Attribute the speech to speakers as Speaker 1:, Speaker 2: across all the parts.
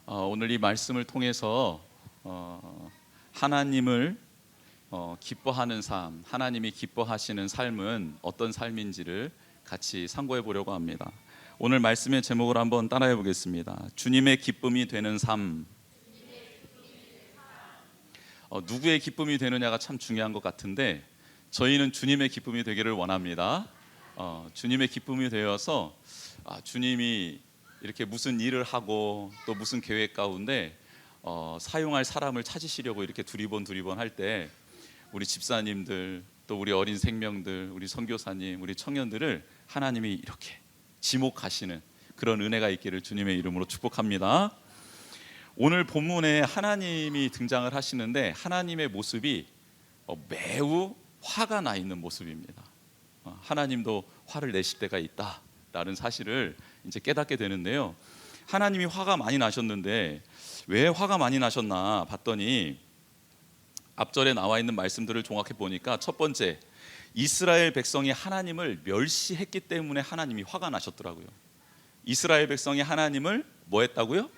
Speaker 1: 오늘 이 말씀을 통해서 하나님을 기뻐하는 삶, 하나님이 기뻐하시는 삶은 어떤 삶인지를 같이 상고해 보려고 합니다. 오늘 말씀의 제목을 한번 따라해 보겠습니다. 주님의 기쁨이 되는 삶. 누구의 기쁨이 되느냐가 참 중요한 것 같은데 저희는 주님의 기쁨이 되기를 원합니다. 주님의 기쁨이 되어서 주님이 이렇게 무슨 일을 하고 또 무슨 계획 가운데 사용할 사람을 찾으시려고 이렇게 두리번 할 때 우리 집사님들 또 우리 어린 생명들, 우리 선교사님, 우리 청년들을 하나님이 이렇게 지목하시는 그런 은혜가 있기를 주님의 이름으로 축복합니다. 오늘 본문에 하나님이 등장을 하시는데 하나님의 모습이 매우 화가 나 있는 모습입니다. 하나님도 화를 내실 때가 있다라는 사실을 이제 깨닫게 되는데요. 하나님이 화가 많이 나셨는데 왜 화가 많이 나셨나 봤더니 앞절에 나와 있는 말씀들을 종합해 보니까 첫 번째, 이스라엘 백성이 하나님을 멸시했기 때문에 하나님이 화가 나셨더라고요. 이스라엘 백성이 하나님을 뭐 했다고요?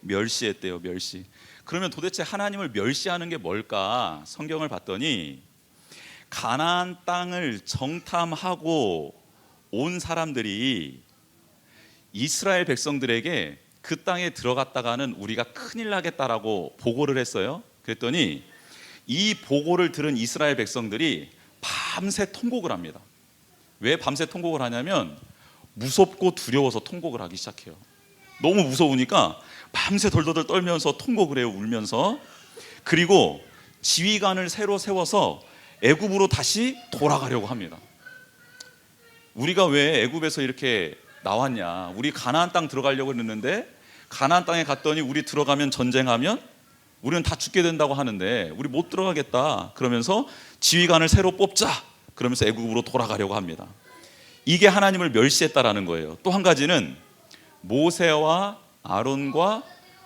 Speaker 1: 멸시했대요. 멸시. 그러면 도대체 하나님을 멸시하는 게 뭘까? 성경을 봤더니 가나안 땅을 정탐하고 온 사람들이 이스라엘 백성들에게 그 땅에 들어갔다가는 우리가 큰일 나겠다라고 보고를 했어요. 그랬더니 이 보고를 들은 이스라엘 백성들이 밤새 통곡을 합니다. 왜 밤새 통곡을 하냐면 무섭고 두려워서 통곡을 하기 시작해요. 너무 무서우니까 밤새 덜덜덜 떨면서 통곡을 해요. 울면서. 그리고 지휘관을 새로 세워서 애굽으로 다시 돌아가려고 합니다. 우리가 왜 애굽에서 이렇게 나왔냐, 우리 가나안 땅 들어가려고 했는데 가나안 땅에 갔더니 우리 들어가면 전쟁하면 우리는 다 죽게 된다고 하는데 우리 못 들어가겠다. 그러면서 지휘관을 새로 뽑자. 그러면서 애굽으로 돌아가려고 합니다. 이게 하나님을 멸시했다라는 거예요. 또 한 가지는 모세와 아론과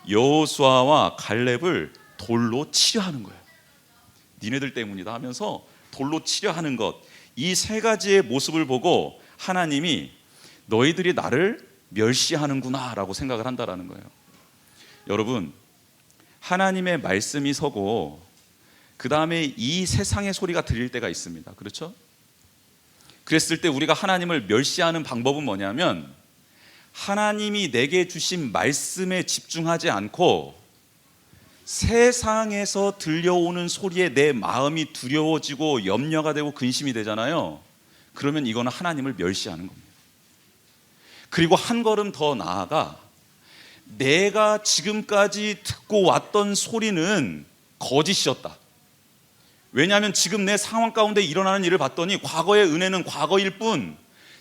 Speaker 1: 여호수아와 갈렙을 돌로 치려 하는 거예요. 니네들 때문이다 하면서 돌로 치려 하는 것, 이 세 가지의 모습을 보고 하나님이 너희들이 나를 멸시하는구나 라고 생각을 한다라는 거예요. 여러분, 하나님의 말씀이 서고 그 다음에 이 세상의 소리가 들릴 때가 있습니다. 그렇죠? 그랬을 때 우리가 하나님을 멸시하는 방법은 뭐냐면 하나님이 내게 주신 말씀에 집중하지 않고 세상에서 들려오는 소리에 내 마음이 두려워지고 염려가 되고 근심이 되잖아요. 그러면 이거는 하나님을 멸시하는 겁니다. 그리고 한 걸음 더 나아가 내가 지금까지 듣고 왔던 소리는 거짓이었다. 왜냐하면 지금 내 상황 가운데 일어나는 일을 봤더니 과거의 은혜는 과거일 뿐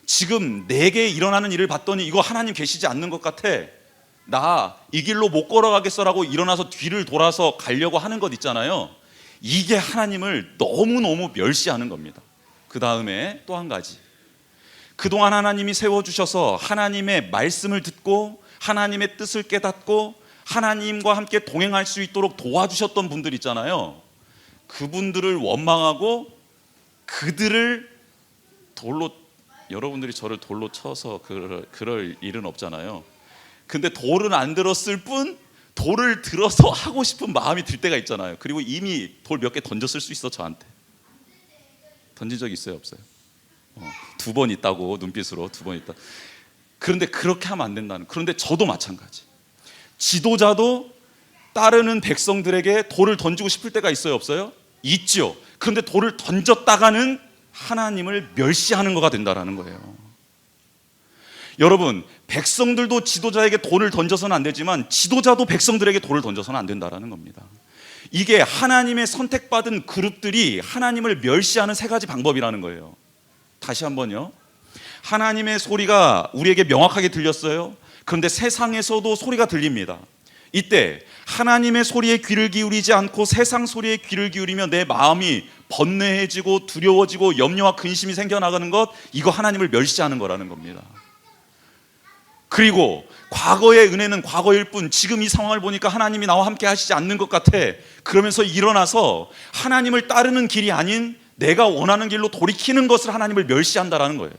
Speaker 1: 지금 내게 일어나는 일을 봤더니 이거 하나님 계시지 않는 것 같아. 나 이 길로 못 걸어가겠어라고 일어나서 뒤를 돌아서 가려고 하는 것 있잖아요. 이게 하나님을 너무너무 멸시하는 겁니다. 그 다음에 또 한 가지, 그동안 하나님이 세워주셔서 하나님의 말씀을 듣고 하나님의 뜻을 깨닫고 하나님과 함께 동행할 수 있도록 도와주셨던 분들 있잖아요. 그분들을 원망하고 그들을 돌로, 여러분들이 저를 돌로 쳐서 그럴 일은 없잖아요. 근데 돌은 안 들었을 뿐 돌을 들어서 하고 싶은 마음이 들 때가 있잖아요. 그리고 이미 돌 몇 개 던졌을 수 있어. 저한테 던진 적 있어요? 없어요? 2번 있다고, 눈빛으로 2번 있다. 그런데 그렇게 하면 안 된다는. 그런데 저도 마찬가지. 지도자도 따르는 백성들에게 돌을 던지고 싶을 때가 있어요? 없어요? 있죠. 그런데 돌을 던졌다가는 하나님을 멸시하는 거가 된다라는 거예요. 여러분, 백성들도 지도자에게 돌을 던져서는 안 되지만 지도자도 백성들에게 돌을 던져서는 안 된다라는 겁니다. 이게 하나님의 선택받은 그룹들이 하나님을 멸시하는 세 가지 방법이라는 거예요. 다시 한번요. 하나님의 소리가 우리에게 명확하게 들렸어요. 그런데 세상에서도 소리가 들립니다. 이때 하나님의 소리에 귀를 기울이지 않고 세상 소리에 귀를 기울이며 내 마음이 번뇌해지고 두려워지고 염려와 근심이 생겨나가는 것, 이거 하나님을 멸시하는 거라는 겁니다. 그리고 과거의 은혜는 과거일 뿐 지금 이 상황을 보니까 하나님이 나와 함께 하시지 않는 것 같아. 그러면서 일어나서 하나님을 따르는 길이 아닌 내가 원하는 길로 돌이키는 것을 하나님을 멸시한다라는 거예요.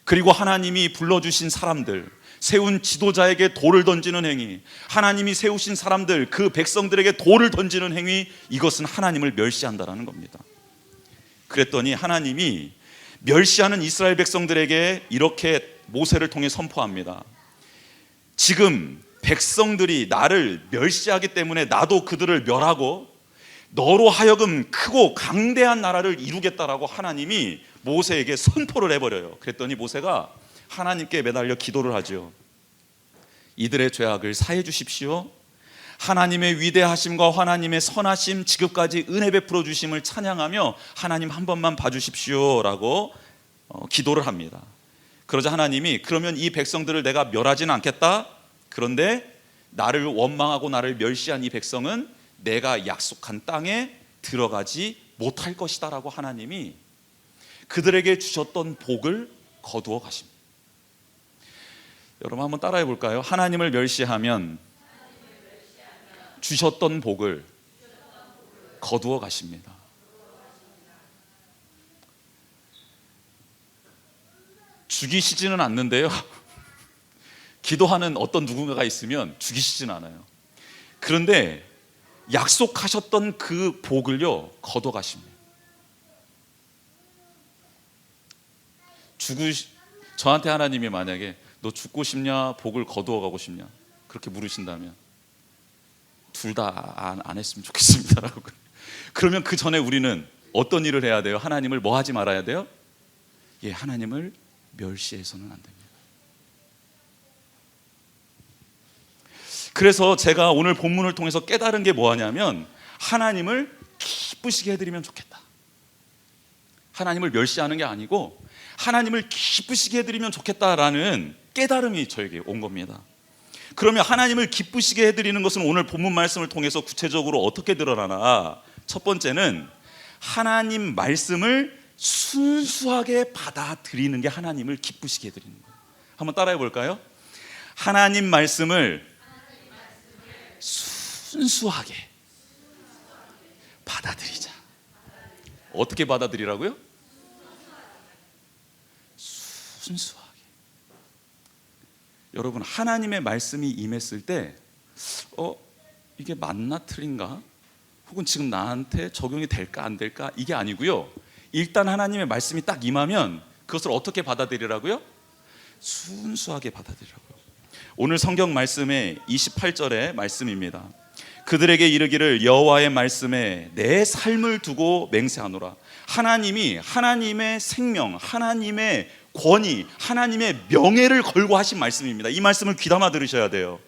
Speaker 1: 그리고 하나님이 불러주신 사람들, 세운 지도자에게 돌을 던지는 행위, 하나님이 세우신 사람들, 그 백성들에게 돌을 던지는 행위, 이것은 하나님을 멸시한다라는 겁니다. 그랬더니 하나님이 멸시하는 이스라엘 백성들에게 이렇게 모세를 통해 선포합니다. 지금 백성들이 나를 멸시하기 때문에 나도 그들을 멸하고 너로 하여금 크고 강대한 나라를 이루겠다라고 하나님이 모세에게 선포를 해버려요. 그랬더니 모세가 하나님께 매달려 기도를 하죠. 이들의 죄악을 사해 주십시오. 하나님의 위대하심과 하나님의 선하심, 지금까지 은혜 베풀어 주심을 찬양하며 하나님 한 번만 봐주십시오 라고 기도를 합니다. 그러자 하나님이 그러면 이 백성들을 내가 멸하지는 않겠다. 그런데 나를 원망하고 나를 멸시한 이 백성은 내가 약속한 땅에 들어가지 못할 것이다 라고 하나님이 그들에게 주셨던 복을 거두어 가십니다. 여러분 한번 따라해 볼까요? 하나님을 멸시하면 주셨던 복을 거두어 가십니다. 죽이시지는 않는데요. 기도하는 어떤 누군가가 있으면 죽이시지는 않아요. 그런데 약속하셨던 그 복을요 거둬 가십니다. 저한테 하나님이 만약에 너 죽고 싶냐 복을 거두어 가고 싶냐 그렇게 물으신다면 둘 다 안 했으면 좋겠습니다라고. 그러면 그 전에 우리는 어떤 일을 해야 돼요? 하나님을 뭐 하지 말아야 돼요? 예, 하나님을 멸시해서는 안 됩니다. 그래서 제가 오늘 본문을 통해서 깨달은 게 뭐냐면 하나님을 기쁘시게 해드리면 좋겠다. 하나님을 멸시하는 게 아니고 하나님을 기쁘시게 해드리면 좋겠다라는 깨달음이 저에게 온 겁니다. 그러면 하나님을 기쁘시게 해드리는 것은 오늘 본문 말씀을 통해서 구체적으로 어떻게 드러나나? 첫 번째는 하나님 말씀을 순수하게 받아들이는 게 하나님을 기쁘시게 해드리는 거예요. 한번 따라해 볼까요? 하나님 말씀을 순수하게 받아들이자. 어떻게 받아들이라고요? 순수하게. 여러분 하나님의 말씀이 임했을 때 이게 맞나 틀린가? 혹은 지금 나한테 적용이 될까 안 될까? 이게 아니고요. 일단 하나님의 말씀이 딱 임하면 그것을 어떻게 받아들이라고요? 순수하게 받아들이라고요. 오늘 성경 말씀의 28절의 말씀입니다. 그들에게 이르기를 여호와의 말씀에 내 삶을 두고 맹세하노라. 하나님이 하나님의 생명, 하나님의 권위, 하나님의 명예를 걸고 하신 말씀입니다. 이 말씀을 귀담아 들으셔야 돼요.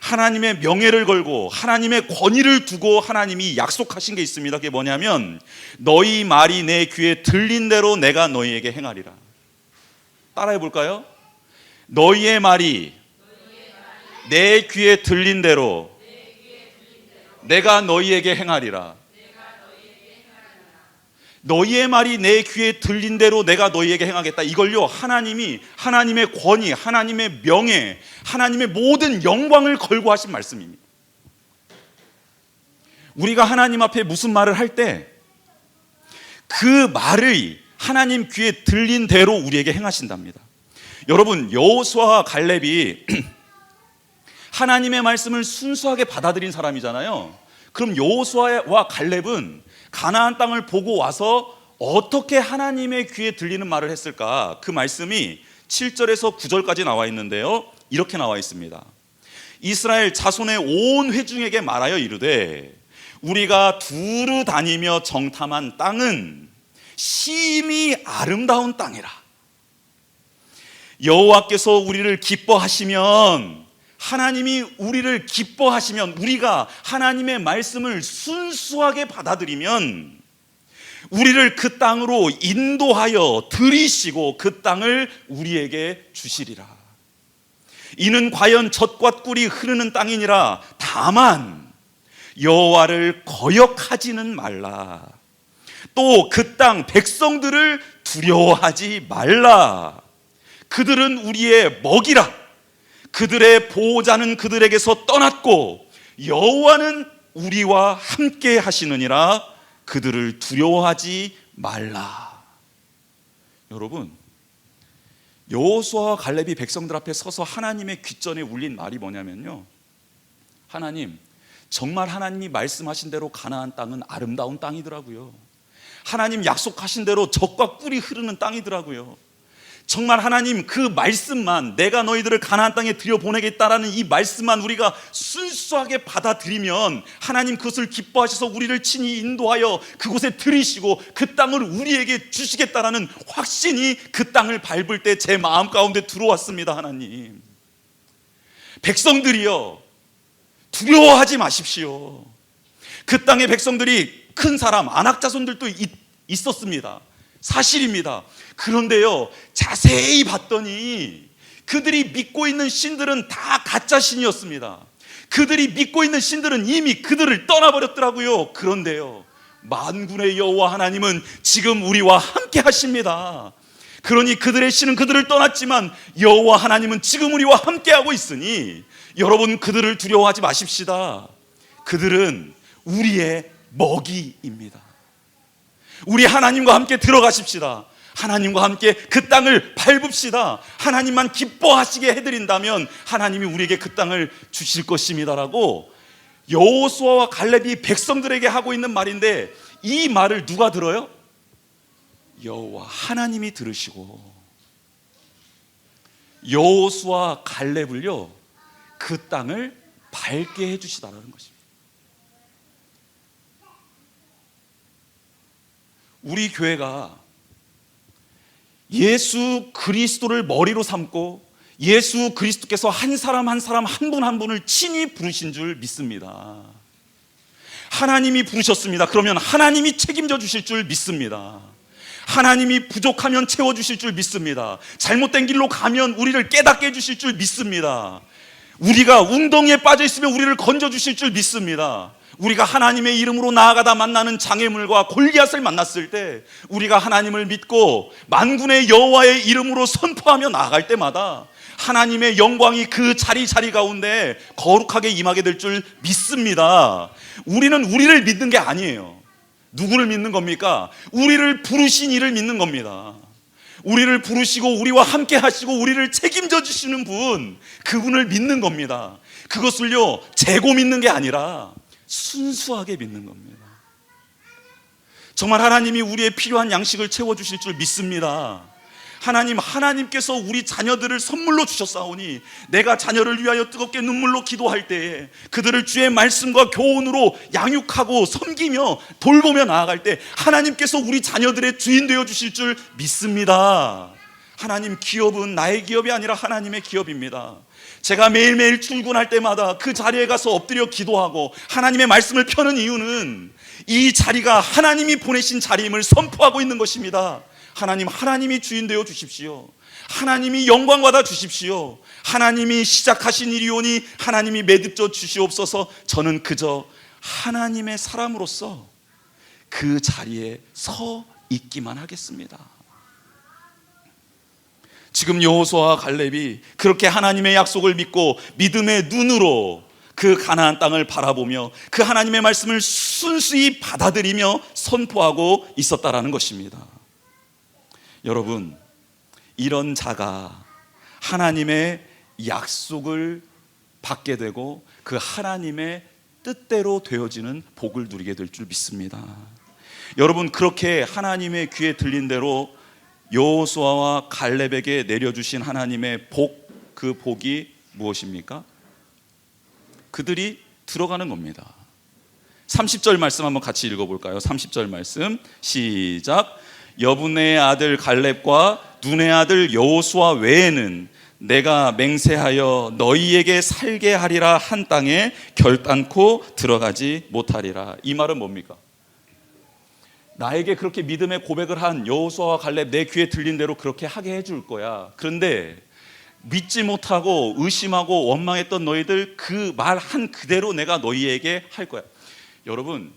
Speaker 1: 하나님의 명예를 걸고 하나님의 권위를 두고 하나님이 약속하신 게 있습니다. 그게 뭐냐면 너희 말이 내 귀에 들린 대로 내가 너희에게 행하리라. 따라해 볼까요? 너희의 말이 내 귀에 들린 대로 내가 너희에게 행하리라. 너희의 말이 내 귀에 들린 대로 내가 너희에게 행하겠다. 이걸요 하나님이 하나님의 권위, 하나님의 명예, 하나님의 모든 영광을 걸고 하신 말씀입니다. 우리가 하나님 앞에 무슨 말을 할 때 그 말을 하나님 귀에 들린 대로 우리에게 행하신답니다. 여러분 여호수아와 갈렙이 하나님의 말씀을 순수하게 받아들인 사람이잖아요. 그럼 여호수아와 갈렙은 가나안 땅을 보고 와서 어떻게 하나님의 귀에 들리는 말을 했을까? 그 말씀이 7절에서 9절까지 나와 있는데요. 이렇게 나와 있습니다. 이스라엘 자손의 온 회중에게 말하여 이르되 우리가 두루 다니며 정탐한 땅은 심히 아름다운 땅이라. 여호와께서 우리를 기뻐하시면 하나님이 우리를 기뻐하시면 우리가 하나님의 말씀을 순수하게 받아들이면 우리를 그 땅으로 인도하여 들이시고 그 땅을 우리에게 주시리라. 이는 과연 젖과 꿀이 흐르는 땅이니라. 다만 여호와를 거역하지는 말라. 또 그 땅 백성들을 두려워하지 말라. 그들은 우리의 먹이라. 그들의 보호자는 그들에게서 떠났고 여호와는 우리와 함께 하시느니라. 그들을 두려워하지 말라. 여러분 여호수아와 갈렙이 백성들 앞에 서서 하나님의 귓전에 울린 말이 뭐냐면요, 하나님, 정말 하나님이 말씀하신 대로 가나안 땅은 아름다운 땅이더라고요. 하나님 약속하신 대로 젖과 꿀이 흐르는 땅이더라고요. 정말 하나님 그 말씀만, 내가 너희들을 가나안 땅에 들여보내겠다라는 이 말씀만 우리가 순수하게 받아들이면 하나님 그것을 기뻐하셔서 우리를 친히 인도하여 그곳에 들이시고 그 땅을 우리에게 주시겠다라는 확신이 그 땅을 밟을 때 제 마음 가운데 들어왔습니다. 하나님, 백성들이여, 두려워하지 마십시오. 그 땅의 백성들이 큰 사람, 아낙 자손들도 있었습니다. 사실입니다. 그런데요, 자세히 봤더니 그들이 믿고 있는 신들은 다 가짜 신이었습니다. 그들이 믿고 있는 신들은 이미 그들을 떠나버렸더라고요. 그런데요, 만군의 여호와 하나님은 지금 우리와 함께 하십니다. 그러니 그들의 신은 그들을 떠났지만 여호와 하나님은 지금 우리와 함께하고 있으니 여러분, 그들을 두려워하지 마십시다. 그들은 우리의 먹이입니다. 우리 하나님과 함께 들어가십시다. 하나님과 함께 그 땅을 밟읍시다. 하나님만 기뻐하시게 해드린다면 하나님이 우리에게 그 땅을 주실 것입니다라고 여호수아와 갈렙이 백성들에게 하고 있는 말인데, 이 말을 누가 들어요? 여호와 하나님이 들으시고 여호수아 갈렙을요, 그 땅을 밟게 해주시다라는 것입니다. 우리 교회가 예수 그리스도를 머리로 삼고 예수 그리스도께서 한 사람 한 사람, 한 분 한 분을 친히 부르신 줄 믿습니다. 하나님이 부르셨습니다. 그러면 하나님이 책임져 주실 줄 믿습니다. 하나님이 부족하면 채워주실 줄 믿습니다. 잘못된 길로 가면 우리를 깨닫게 해주실 줄 믿습니다. 우리가 웅덩이에 빠져 있으면 우리를 건져주실 줄 믿습니다. 우리가 하나님의 이름으로 나아가다 만나는 장애물과 골리앗을 만났을 때 우리가 하나님을 믿고 만군의 여호와의 이름으로 선포하며 나아갈 때마다 하나님의 영광이 그 자리 가운데 거룩하게 임하게 될 줄 믿습니다. 우리는 우리를 믿는 게 아니에요. 누구를 믿는 겁니까? 우리를 부르신 이를 믿는 겁니다. 우리를 부르시고 우리와 함께 하시고 우리를 책임져 주시는 분, 그분을 믿는 겁니다. 그것을요, 재고 믿는 게 아니라 순수하게 믿는 겁니다. 정말 하나님이 우리의 필요한 양식을 채워주실 줄 믿습니다. 하나님께서 우리 자녀들을 선물로 주셨사오니 내가 자녀를 위하여 뜨겁게 눈물로 기도할 때에 그들을 주의 말씀과 교훈으로 양육하고 섬기며 돌보며 나아갈 때 하나님께서 우리 자녀들의 주인 되어 주실 줄 믿습니다. 하나님, 기업은 나의 기업이 아니라 하나님의 기업입니다. 제가 매일매일 출근할 때마다 그 자리에 가서 엎드려 기도하고 하나님의 말씀을 펴는 이유는 이 자리가 하나님이 보내신 자리임을 선포하고 있는 것입니다. 하나님이 주인 되어 주십시오. 하나님이 영광 받아 주십시오. 하나님이 시작하신 일이오니 하나님이 매듭져 주시옵소서. 저는 그저 하나님의 사람으로서 그 자리에 서 있기만 하겠습니다. 지금 여호수아와 갈렙이 그렇게 하나님의 약속을 믿고 믿음의 눈으로 그 가나안 땅을 바라보며 그 하나님의 말씀을 순수히 받아들이며 선포하고 있었다라는 것입니다. 여러분, 이런 자가 하나님의 약속을 받게 되고 그 하나님의 뜻대로 되어지는 복을 누리게 될 줄 믿습니다. 여러분, 그렇게 하나님의 귀에 들린 대로 여호수아와 갈렙에게 내려주신 하나님의 복, 그 복이 무엇입니까? 그들이 들어가는 겁니다. 30절 말씀 한번 같이 읽어볼까요? 30절 말씀 시작. 여분의 아들 갈렙과 눈의 아들 여호수아 외에는 내가 맹세하여 너희에게 살게 하리라 한 땅에 결단코 들어가지 못하리라. 이 말은 뭡니까? 나에게 그렇게 믿음의 고백을 한 여호수아와 갈렙, 내 귀에 들린 대로 그렇게 하게 해줄 거야. 그런데 믿지 못하고 의심하고 원망했던 너희들, 그 말 한 그대로 내가 너희에게 할 거야. 여러분,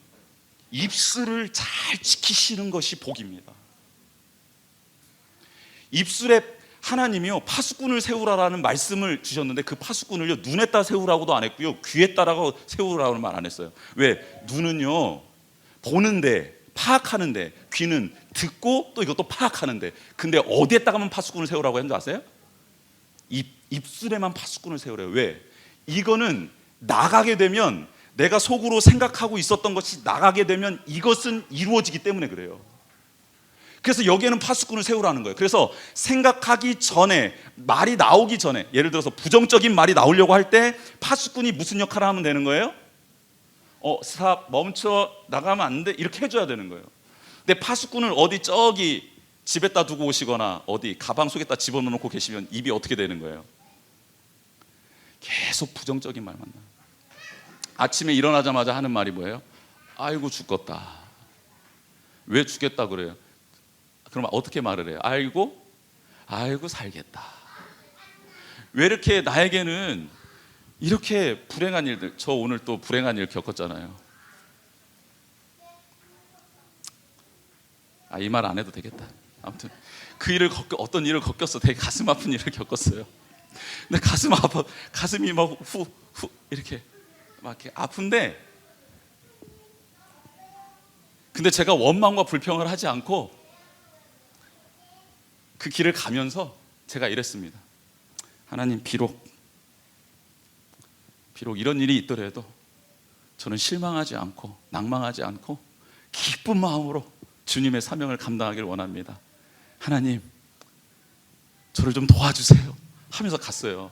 Speaker 1: 입술을 잘 지키시는 것이 복입니다. 입술에 하나님이요, 파수꾼을 세우라라는 말씀을 주셨는데 그 파수꾼을요, 눈에다 세우라고도 안 했고요, 귀에다라고 세우라고는 말 안 했어요. 왜? 눈은요, 보는데 파악하는데, 귀는 듣고 또 이것도 파악하는데, 근데 어디에다가만 파수꾼을 세우라고 했는지 아세요? 입술에만 파수꾼을 세우래요. 왜? 이거는 나가게 되면, 내가 속으로 생각하고 있었던 것이 나가게 되면 이것은 이루어지기 때문에 그래요. 그래서 여기에는 파수꾼을 세우라는 거예요. 그래서 생각하기 전에, 말이 나오기 전에, 예를 들어서 부정적인 말이 나오려고 할 때 파수꾼이 무슨 역할을 하면 되는 거예요? 스탑, 멈춰, 나가면 안 돼, 이렇게 해줘야 되는 거예요. 근데 파수꾼을 어디 저기 집에다 두고 오시거나 어디 가방 속에다 집어넣고 계시면 입이 어떻게 되는 거예요? 계속 부정적인 말만 나요. 아침에 일어나자마자 하는 말이 뭐예요? 아이고 죽겠다. 왜 죽겠다 그래요? 그럼 어떻게 말을 해요? 아이고 살겠다. 왜 이렇게 나에게는 이렇게 불행한 일들, 저 오늘 또 불행한 일 겪었잖아요. 이 말 안 해도 되겠다. 아무튼 그 일을 어떤 일을 겪었어. 되게 가슴 아픈 일을 겪었어요. 근데 가슴이 막 후 이렇게 막 이렇게 아픈데, 근데 제가 원망과 불평을 하지 않고 그 길을 가면서 제가 이랬습니다. 하나님, 비록 이런 일이 있더라도 저는 실망하지 않고 낭망하지 않고 기쁜 마음으로 주님의 사명을 감당하길 원합니다. 하나님, 저를 좀 도와주세요 하면서 갔어요.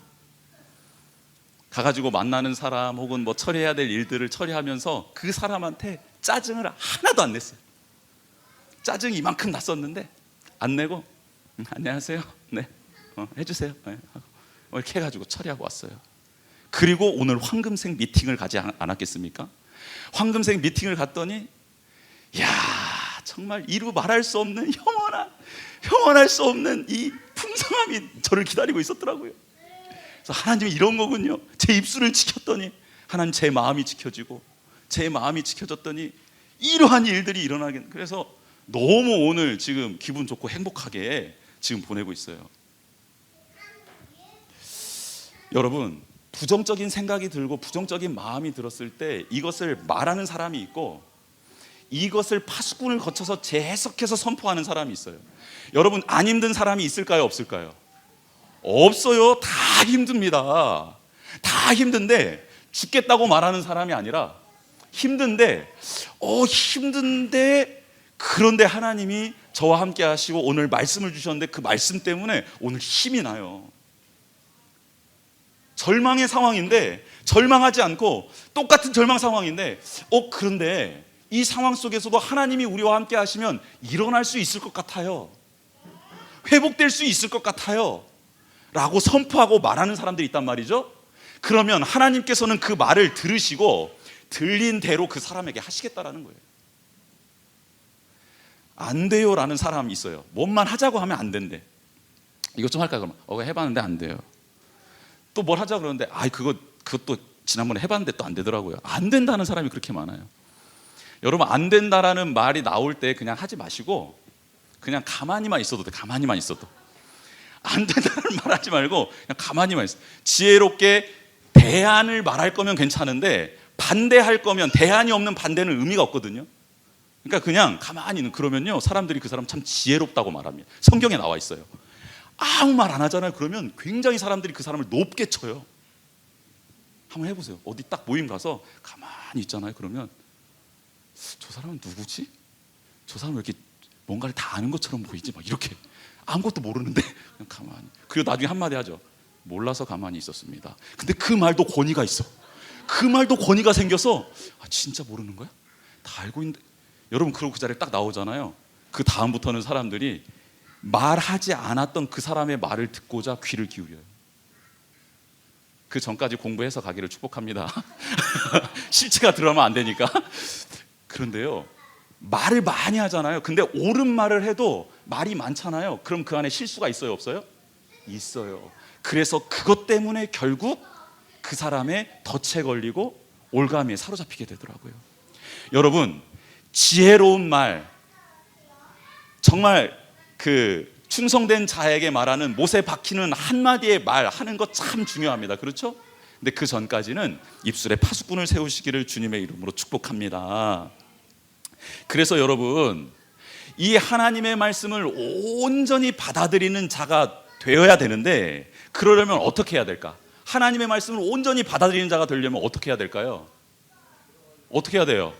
Speaker 1: 가가지고 만나는 사람 혹은 뭐 처리해야 될 일들을 처리하면서 그 사람한테 짜증을 하나도 안 냈어요. 짜증이 이만큼 났었는데 안 내고 안녕하세요, 네, 해주세요, 네, 이렇게 해가지고 처리하고 왔어요. 그리고 오늘 황금색 미팅을 가지 않았겠습니까? 황금색 미팅을 갔더니 정말 이루 말할 수 없는 형언할 수 없는 이 풍성함이 저를 기다리고 있었더라고요. 그래서 하나님이 이런 거군요. 제 입술을 지켰더니 하나님, 제 마음이 지켜지고 제 마음이 지켜졌더니 이러한 일들이 일어나긴. 그래서 너무 오늘 지금 기분 좋고 행복하게 지금 보내고 있어요. 여러분, 부정적인 생각이 들고 부정적인 마음이 들었을 때 이것을 말하는 사람이 있고, 이것을 파수꾼을 거쳐서 재해석해서 선포하는 사람이 있어요. 여러분, 안 힘든 사람이 있을까요, 없을까요? 없어요. 다 힘듭니다. 다 힘든데 죽겠다고 말하는 사람이 아니라, 힘든데 그런데 하나님이 저와 함께 하시고 오늘 말씀을 주셨는데 그 말씀 때문에 오늘 힘이 나요. 절망의 상황인데 절망하지 않고, 똑같은 절망 상황인데 그런데 이 상황 속에서도 하나님이 우리와 함께 하시면 일어날 수 있을 것 같아요, 회복될 수 있을 것 같아요 라고 선포하고 말하는 사람들이 있단 말이죠. 그러면 하나님께서는 그 말을 들으시고 들린 대로 그 사람에게 하시겠다라는 거예요. 안 돼요 라는 사람이 있어요. 뭔만 하자고 하면 안 된대. 이것 좀 할까 그러면 해봤는데 안 돼요. 또 뭘 하자 그러는데 그것도 지난번에 해봤는데 또 안 되더라고요. 안 된다는 사람이 그렇게 많아요. 여러분, 안 된다라는 말이 나올 때 그냥 하지 마시고 그냥 가만히만 있어도 돼. 가만히만 있어도. 안 된다는 말 하지 말고 그냥 가만히만 있어. 지혜롭게 대안을 말할 거면 괜찮은데 반대할 거면, 대안이 없는 반대는 의미가 없거든요. 그러니까 그냥 가만히 있는, 그러면요 사람들이 그 사람 참 지혜롭다고 말합니다. 성경에 나와 있어요. 아무 말 안 하잖아요. 그러면 굉장히 사람들이 그 사람을 높게 쳐요. 한번 해보세요. 어디 딱 모임 가서 가만히 있잖아요. 그러면 저 사람은 누구지? 저 사람은 왜 이렇게 뭔가를 다 아는 것처럼 보이지? 막 이렇게 아무것도 모르는데 그냥 가만히. 그리고 나중에 한마디 하죠. 몰라서 가만히 있었습니다. 근데 그 말도 권위가 있어. 그 말도 권위가 생겨서 진짜 모르는 거야? 다 알고 있는데. 여러분, 그러고 그 자리에 딱 나오잖아요. 그 다음부터는 사람들이 말하지 않았던 그 사람의 말을 듣고자 귀를 기울여요. 그 전까지 공부해서 가기를 축복합니다. 실체가 들어가면 안 되니까. 그런데요, 말을 많이 하잖아요. 근데 옳은 말을 해도 말이 많잖아요. 그럼 그 안에 실수가 있어요, 없어요? 있어요. 그래서 그것 때문에 결국 그 사람의 덫에 걸리고 올가미에 사로잡히게 되더라고요. 여러분, 지혜로운 말, 정말 그 충성된 자에게 말하는 못에 박히는 한마디의 말 하는 거 참 중요합니다. 그렇죠? 근데 그 전까지는 입술에 파수꾼을 세우시기를 주님의 이름으로 축복합니다. 그래서 여러분, 이 하나님의 말씀을 온전히 받아들이는 자가 되어야 되는데, 그러려면 어떻게 해야 될까? 하나님의 말씀을 온전히 받아들이는 자가 되려면 어떻게 해야 될까요? 어떻게 해야 돼요?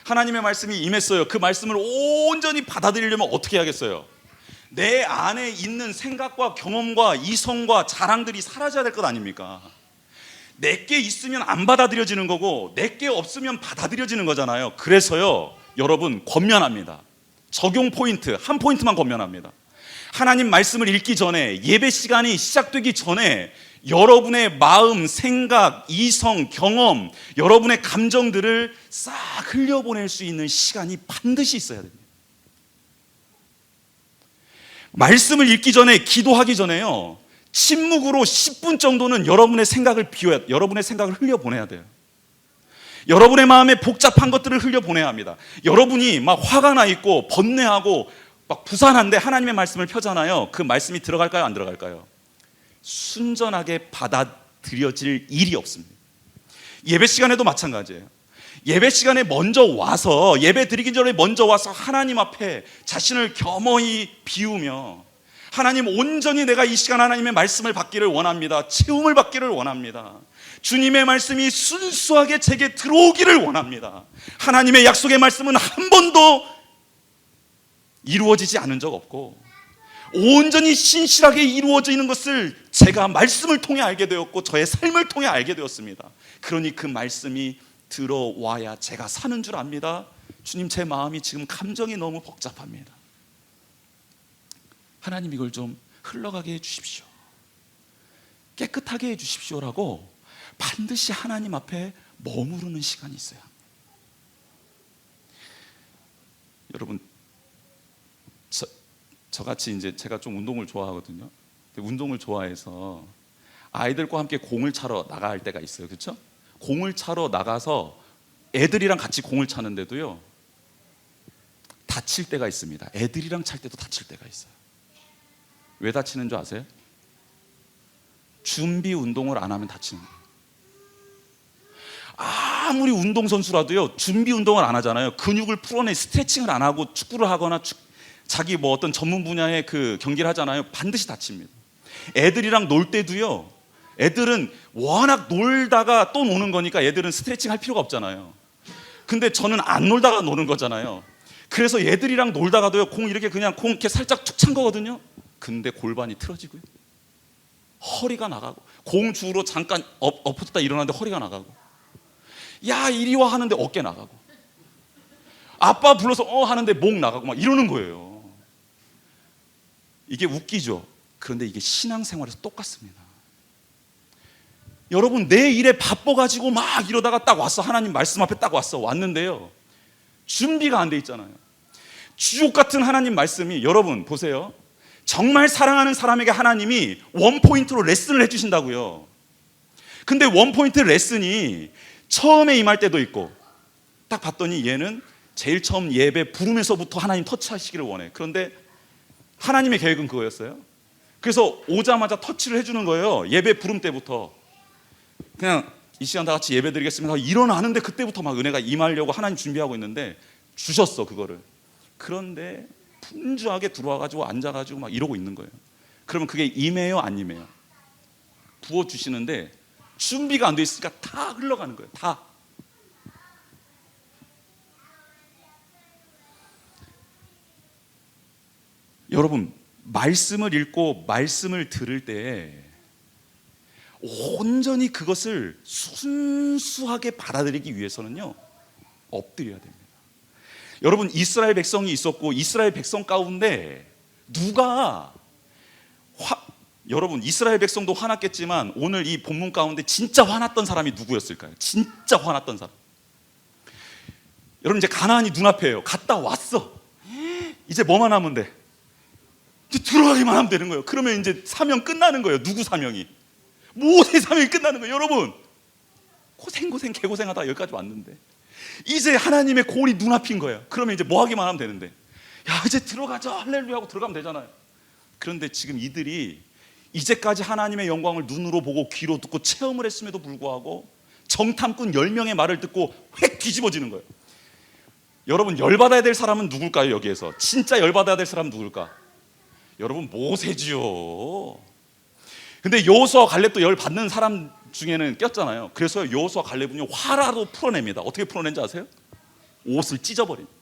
Speaker 1: 하나님의 말씀이 임했어요. 그 말씀을 온전히 받아들이려면 어떻게 해야겠어요? 내 안에 있는 생각과 경험과 이성과 자랑들이 사라져야 될 것 아닙니까? 내게 있으면 안 받아들여지는 거고 내게 없으면 받아들여지는 거잖아요. 그래서요, 여러분, 권면합니다. 적용 포인트, 한 포인트만 권면합니다. 하나님 말씀을 읽기 전에, 예배 시간이 시작되기 전에 여러분의 마음, 생각, 이성, 경험, 여러분의 감정들을 싹 흘려보낼 수 있는 시간이 반드시 있어야 됩니다. 말씀을 읽기 전에, 기도하기 전에요, 침묵으로 10분 정도는 여러분의 생각을 비워야, 여러분의 생각을 흘려보내야 돼요. 여러분의 마음에 복잡한 것들을 흘려보내야 합니다. 여러분이 막 화가 나 있고 번뇌하고 막 부산한데 하나님의 말씀을 펴잖아요. 그 말씀이 들어갈까요? 안 들어갈까요? 순전하게 받아들여질 일이 없습니다. 예배 시간에도 마찬가지예요. 예배 시간에 먼저 와서, 예배 드리기 전에 먼저 와서 하나님 앞에 자신을 겸허히 비우며, 하나님, 온전히 내가 이 시간 하나님의 말씀을 받기를 원합니다. 채움을 받기를 원합니다. 주님의 말씀이 순수하게 제게 들어오기를 원합니다. 하나님의 약속의 말씀은 한 번도 이루어지지 않은 적 없고 온전히 신실하게 이루어지는 것을 제가 말씀을 통해 알게 되었고 저의 삶을 통해 알게 되었습니다. 그러니 그 말씀이 들어와야 제가 사는 줄 압니다. 주님, 제 마음이 지금 감정이 너무 복잡합니다. 하나님, 이걸 좀 흘러가게 해주십시오. 깨끗하게 해주십시오라고 반드시 하나님 앞에 머무르는 시간이 있어요. 여러분, 저같이 이제 제가 좀 운동을 좋아하거든요. 운동을 좋아해서 아이들과 함께 공을 차러 나갈 때가 있어요. 그렇죠? 공을 차러 나가서 애들이랑 같이 공을 차는데도요, 다칠 때가 있습니다. 애들이랑 찰 때도 다칠 때가 있어요. 왜 다치는 줄 아세요? 준비 운동을 안 하면 다치는 거예요. 아무리 운동선수라도요, 준비 운동을 안 하잖아요. 근육을 풀어내 스트레칭을 안 하고 축구를 하거나 자기 뭐 어떤 전문 분야의 그 경기를 하잖아요. 반드시 다칩니다. 애들이랑 놀 때도요, 애들은 워낙 놀다가 또 노는 거니까 애들은 스트레칭 할 필요가 없잖아요. 근데 저는 안 놀다가 노는 거잖아요. 그래서 애들이랑 놀다가도요, 공 이렇게 그냥 공 이렇게 살짝 툭 찬 거거든요. 근데 골반이 틀어지고요, 허리가 나가고, 공 주우러 잠깐 엎었다 일어나는데 허리가 나가고, 야 이리 와 하는데 어깨 나가고, 아빠 불러서 하는데 목 나가고 막 이러는 거예요. 이게 웃기죠? 그런데 이게 신앙생활에서 똑같습니다. 여러분, 내 일에 바빠가지고 막 이러다가 딱 왔어. 하나님 말씀 앞에 딱 왔는데요, 준비가 안 돼 있잖아요. 주옥 같은 하나님 말씀이, 여러분 보세요, 정말 사랑하는 사람에게 하나님이 원포인트로 레슨을 해주신다고요. 근데 원포인트 레슨이 처음에 임할 때도 있고, 딱 봤더니 얘는 제일 처음 예배 부르면서부터 하나님 터치하시기를 원해. 그런데 하나님의 계획은 그거였어요. 그래서 오자마자 터치를 해주는 거예요. 예배 부름 때부터 그냥 이 시간 다 같이 예배 드리겠습니다 일어나는데, 그때부터 막 은혜가 임하려고 하나님 준비하고 있는데 주셨어, 그거를. 그런데 분주하게 들어와가지고 앉아가지고 막 이러고 있는 거예요. 그러면 그게 임해요, 안 임해요? 부어주시는데 준비가 안 돼 있으니까 다 흘러가는 거예요. 다. 여러분, 말씀을 읽고 말씀을 들을 때 온전히 그것을 순수하게 받아들이기 위해서는요, 엎드려야 됩니다. 여러분, 이스라엘 백성이 있었고, 이스라엘 백성 가운데 누가 여러분, 이스라엘 백성도 화났겠지만 오늘 이 본문 가운데 진짜 화났던 사람이 누구였을까요? 진짜 화났던 사람. 여러분, 이제 가나안이 눈앞이에요. 갔다 왔어. 이제 뭐만 하면 돼? 이제 들어가기만 하면 되는 거예요. 그러면 이제 사명 끝나는 거예요. 누구 사명이? 모세의 사명이 끝나는 거예요. 여러분, 고생 개고생하다 여기까지 왔는데 이제 하나님의 골이 눈앞인 거예요. 그러면 이제 뭐 하기만 하면 되는데, 야 이제 들어가자 할렐루야 하고 들어가면 되잖아요. 그런데 지금 이들이 이제까지 하나님의 영광을 눈으로 보고 귀로 듣고 체험을 했음에도 불구하고 정탐꾼 10명의 말을 듣고 획 뒤집어지는 거예요. 여러분, 열받아야 될 사람은 누굴까요? 여기에서 진짜 열받아야 될 사람은 누굴까? 여러분, 모세지요. 근데 여호수아와 갈렙도 열받는 사람 중에는 꼈잖아요. 그래서 여호수아 갈렙은요, 화라도 풀어냅니다. 어떻게 풀어낸지 아세요? 옷을 찢어버립니다.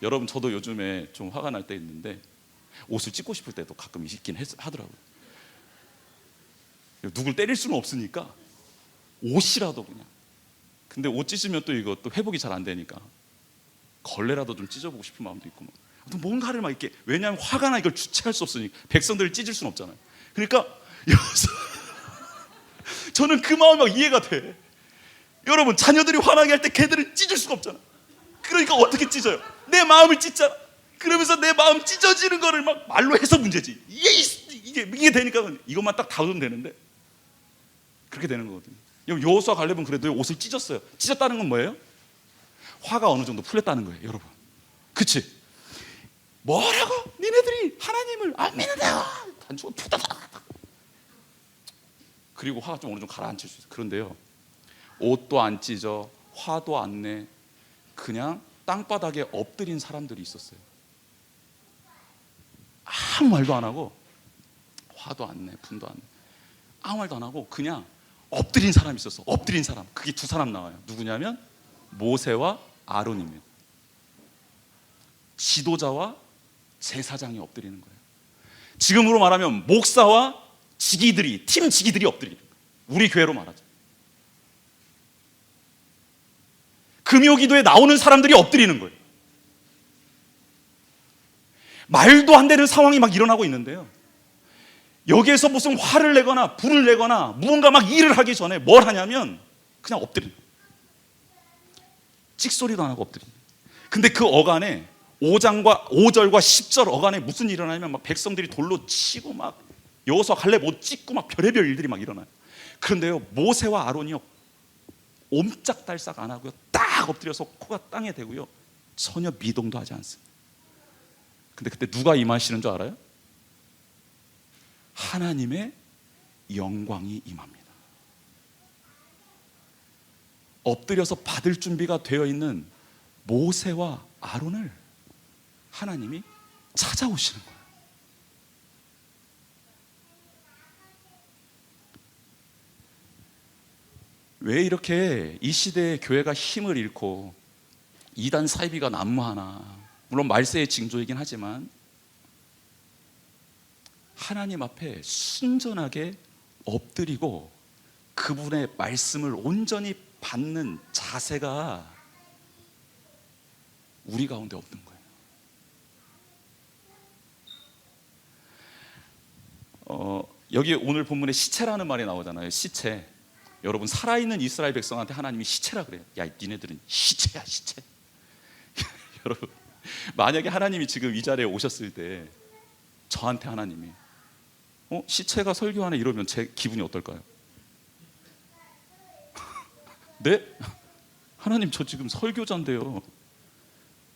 Speaker 1: 여러분, 저도 요즘에 좀 화가 날 때 있는데 옷을 찢고 싶을 때도 가끔 있긴 하더라고요. 누굴 때릴 수는 없으니까 옷이라도 그냥. 근데 옷 찢으면 또 이거 또 회복이 잘 안 되니까 걸레라도 좀 찢어보고 싶은 마음도 있고 또 뭔가를 막 이렇게, 왜냐하면 화가 나 이걸 주체할 수 없으니까 백성들을 찢을 수는 없잖아요. 그러니까 저는 그 마음이 막 이해가 돼. 여러분, 자녀들이 화나게 할 때 걔들은 찢을 수가 없잖아. 그러니까 어떻게 찢어요? 내 마음을 찢잖아. 그러면서 내 마음 찢어지는 거를 막 말로 해서 문제지. 이게 되니까 이것만 딱 다루면 되는데 그렇게 되는 거거든요. 여호수아 갈렙은 그래도 옷을 찢었어요. 찢었다는 건 뭐예요? 화가 어느 정도 풀렸다는 거예요, 여러분. 그치? 뭐라고? 니네들이 하나님을 안 믿는다고 단추가 푸다닥. 그리고 화가 좀 어느 정도 가라앉힐 수 있어요. 그런데요, 옷도 안 찢어, 화도 안 내, 그냥 땅바닥에 엎드린 사람들이 있었어요. 아무 말도 안 하고, 화도 안 내, 분도 안 내, 아무 말도 안 하고 그냥 엎드린 사람이 있었어. 엎드린 사람. 그게 두 사람 나와요. 누구냐면 모세와 아론입니다. 지도자와 제사장이 엎드리는 거예요. 지금으로 말하면 목사와 지기들이, 팀 지기들이 엎드리는 거예요. 우리 교회로 말하자. 금요기도에 나오는 사람들이 엎드리는 거예요. 말도 안 되는 상황이 막 일어나고 있는데요, 여기에서 무슨 화를 내거나 불을 내거나 무언가 막 일을 하기 전에 뭘 하냐면 그냥 엎드립니다. 찍소리도 안 하고 엎드립니다. 근데 그 어간에 5절과 10절 어간에 무슨 일이 일어나냐면 막 백성들이 돌로 치고 막 여호수아 갈렙 옷 찢고 막 별의별 일들이 막 일어나요. 그런데요, 모세와 아론이요, 옴짝달싹 안 하고요, 딱 엎드려서 코가 땅에 대고요, 전혀 미동도 하지 않습니다. 근데 그때 누가 임하시는 줄 알아요? 하나님의 영광이 임합니다. 엎드려서 받을 준비가 되어 있는 모세와 아론을 하나님이 찾아오시는 거예요. 왜 이렇게 이 시대에 교회가 힘을 잃고 이단 사이비가 난무하나? 물론 말세의 징조이긴 하지만 하나님 앞에 순전하게 엎드리고 그분의 말씀을 온전히 받는 자세가 우리 가운데 없는 거예요. 여기 오늘 본문에 시체라는 말이 나오잖아요. 시체. 여러분, 살아있는 이스라엘 백성한테 하나님이 시체라 그래요. 야, 니네들은 시체야, 시체. 여러분, 만약에 하나님이 지금 이 자리에 오셨을 때 저한테 하나님이 시체가 설교하네 이러면 제 기분이 어떨까요? 네? 하나님, 저 지금 설교자인데요.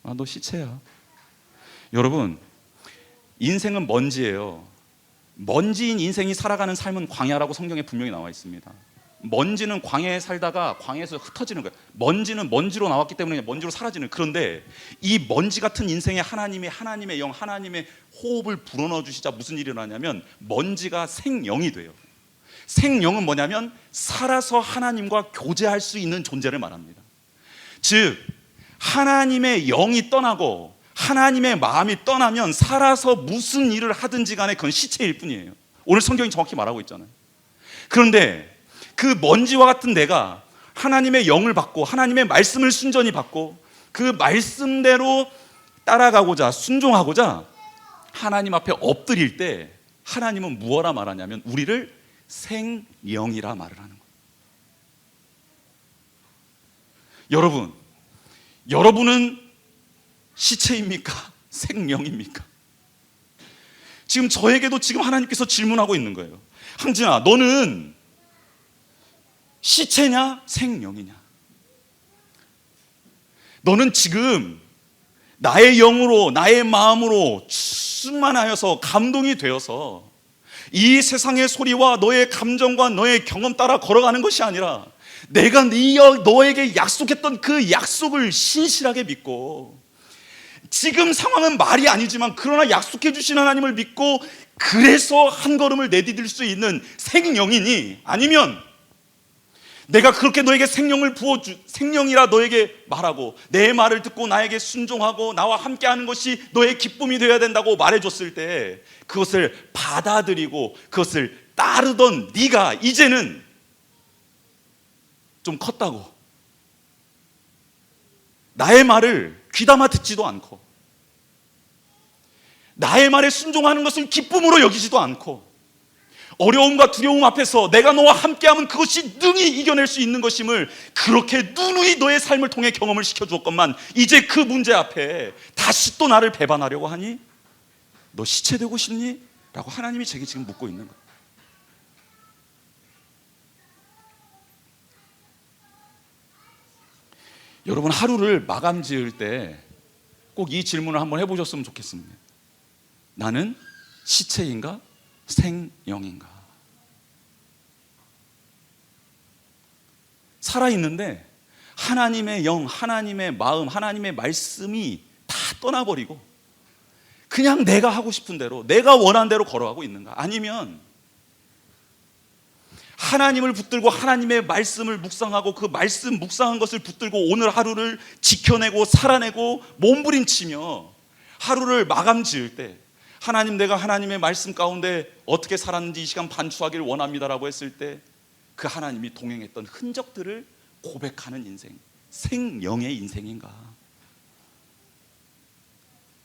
Speaker 1: 아, 너 시체야. 여러분, 인생은 먼지예요. 먼지인 인생이 살아가는 삶은 광야라고 성경에 분명히 나와 있습니다. 먼지는 광야에 살다가 광야에서 흩어지는 거예요. 먼지는 먼지로 나왔기 때문에 먼지로 사라지는. 그런데 이 먼지 같은 인생에 하나님의 영, 하나님의 호흡을 불어넣어 주시자 무슨 일이 일어나냐면 먼지가 생영이 돼요. 생영은 뭐냐면 살아서 하나님과 교제할 수 있는 존재를 말합니다. 즉, 하나님의 영이 떠나고 하나님의 마음이 떠나면 살아서 무슨 일을 하든지 간에 그건 시체일 뿐이에요. 오늘 성경이 정확히 말하고 있잖아요. 그런데 그 먼지와 같은 내가 하나님의 영을 받고 하나님의 말씀을 순전히 받고 그 말씀대로 따라가고자 순종하고자 하나님 앞에 엎드릴 때 하나님은 무엇라 말하냐면 우리를 생영이라 말을 하는 거예요. 여러분은 시체입니까? 생명입니까? 지금 저에게도 지금 하나님께서 질문하고 있는 거예요. 항진아, 너는 시체냐? 생명이냐? 너는 지금 나의 영으로, 나의 마음으로 충만하여서 감동이 되어서 이 세상의 소리와 너의 감정과 너의 경험 따라 걸어가는 것이 아니라
Speaker 2: 내가 너에게 약속했던 그 약속을 신실하게 믿고, 지금 상황은 말이 아니지만 그러나 약속해 주신 하나님을 믿고 그래서 한 걸음을 내디딜 수 있는 생명이니, 아니면 내가 그렇게 너에게 생명이라 너에게 말하고 내 말을 듣고 나에게 순종하고 나와 함께하는 것이 너의 기쁨이 되어야 된다고 말해줬을 때 그것을 받아들이고 그것을 따르던 네가 이제는 좀 컸다고, 나의 말을 귀담아 듣지도 않고 나의 말에 순종하는 것을 기쁨으로 여기지도 않고, 어려움과 두려움 앞에서 내가 너와 함께하면 그것이 능히 이겨낼 수 있는 것임을 그렇게 누누이 너의 삶을 통해 경험을 시켜주었건만, 이제 그 문제 앞에 다시 또 나를 배반하려고 하니? 너 시체되고 싶니? 라고 하나님이 제게 지금 묻고 있는 거예요. 여러분, 하루를 마감 지을 때 꼭 이 질문을 한번 해보셨으면 좋겠습니다. 나는 시체인가 생명인가? 살아있는데 하나님의 영, 하나님의 마음, 하나님의 말씀이 다 떠나버리고 그냥 내가 하고 싶은 대로, 내가 원하는 대로 걸어가고 있는가? 아니면 하나님을 붙들고 하나님의 말씀을 묵상하고 그 말씀 묵상한 것을 붙들고 오늘 하루를 지켜내고 살아내고 몸부림치며 하루를 마감 지을 때, 하나님, 내가 하나님의 말씀 가운데 어떻게 살았는지 이 시간 반추하기를 원합니다라고 했을 때 그 하나님이 동행했던 흔적들을 고백하는 인생, 생명의 인생인가?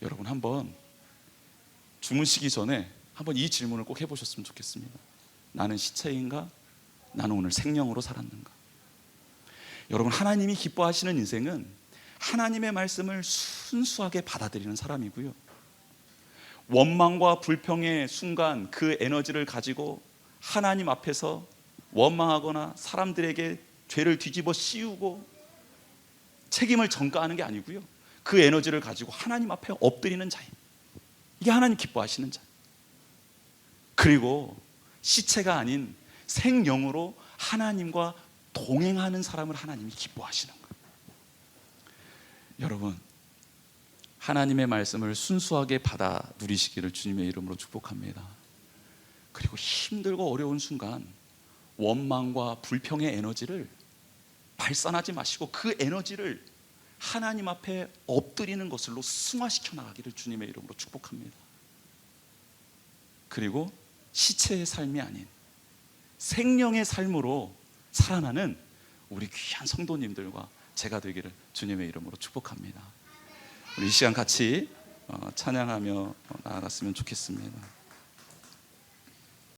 Speaker 2: 여러분, 한번 주무시기 전에 한번 이 질문을 꼭 해보셨으면 좋겠습니다. 나는 시체인가? 나는 오늘 생명으로 살았는가? 여러분, 하나님이 기뻐하시는 인생은 하나님의 말씀을 순수하게 받아들이는 사람이고요, 원망과 불평의 순간 그 에너지를 가지고 하나님 앞에서 원망하거나 사람들에게 죄를 뒤집어 씌우고 책임을 전가하는 게 아니고요, 그 에너지를 가지고 하나님 앞에 엎드리는 자예요. 이게 하나님 기뻐하시는 자예요. 그리고 시체가 아닌 생명으로 하나님과 동행하는 사람을 하나님이 기뻐하시는 거예요. 여러분, 하나님의 말씀을 순수하게 받아 누리시기를 주님의 이름으로 축복합니다. 그리고 힘들고 어려운 순간 원망과 불평의 에너지를 발산하지 마시고 그 에너지를 하나님 앞에 엎드리는 것으로 승화시켜 나가기를 주님의 이름으로 축복합니다. 그리고 시체의 삶이 아닌 생명의 삶으로 살아나는 우리 귀한 성도님들과 제가 되기를 주님의 이름으로 축복합니다. 우리 이 시간 같이 찬양하며 나아갔으면 좋겠습니다.